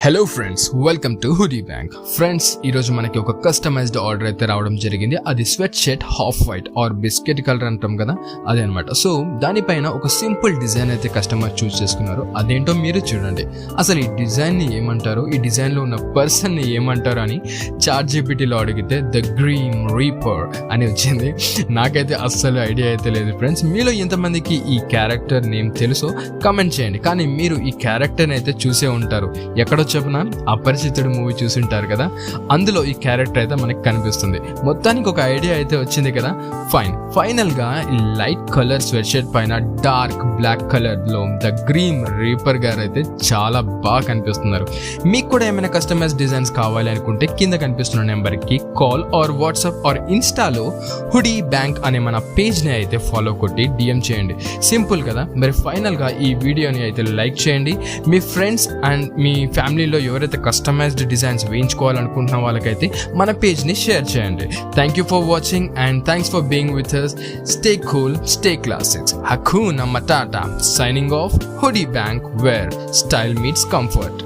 Hello friends, welcome to Hoodie Bank. Friends, ఈరోజు మనకి ఒక కస్టమైజ్డ్ ఆర్డర్ అయితే రావడం జరిగింది. అది sweatshirt half white or biscuit colour అంటాం కదా, అదే అనమాట. సో దానిపైన ఒక సింపుల్ డిజైన్ అయితే కస్టమర్ చూస్ చేసుకున్నారు. అదేంటో మీరు చూడండి. అసలు ఈ డిజైన్ని ఏమంటారు, ఈ డిజైన్లో ఉన్న పర్సన్ని ఏమంటారు అని ChatGPTలో అడిగితే ద గ్రీన్ రీపర్ అని వచ్చింది. నాకైతే అస్సలు ఐడియా అయితే లేదు ఫ్రెండ్స్. మీలో ఎంతమందికి ఈ క్యారెక్టర్ నేమ్ తెలుసో కమెంట్ చేయండి. కానీ మీరు ఈ క్యారెక్టర్ని అయితే చూసే ఉంటారు. ఎక్కడో చెప్పిన అపరిచితుడు మూవీ చూసింటారు కదా, అందులో ఈ క్యారెక్టర్ అయితే మనకి కనిపిస్తుంది. మొత్తానికి ఒక ఐడియా అయితే వచ్చింది కదా. ఫైనల్ గా ఈ లైట్ కలర్ స్వెట్ షర్ట్ పైన డార్క్ బ్లాక్ కలర్ లో ద గ్రీన్ రీపర్ గారు అయితే చాలా బాగా కనిపిస్తున్నారు. మీకు కూడా ఏమైనా కస్టమైజ్ డిజైన్స్ కావాలి అనుకుంటే కింద కనిపిస్తున్న నెంబర్ కి కాల్ ఆర్ వాట్సాప్ ఆర్ ఇన్స్టాలో హుడీ బ్యాంక్ అనే మన పేజ్ ని అయితే ఫాలో కొట్టి DM చేయండి. సింపుల్ కదా. మరి ఫైనల్ గా ఈ వీడియోని అయితే లైక్ చేయండి. మీ ఫ్రెండ్స్ అండ్ మీ ఫ్యామిలీలో ఎవరైతే కస్టమైజ్డ్ డిజైన్స్ వేయించుకోవాలనుకుంటున్న వాళ్ళకైతే మన పేజ్ని షేర్ చేయండి. Thank you for watching and thanks for being with us. Stay cool, stay classics. Hakuna Matata. Signing off, Hoodie Bank, where style meets comfort.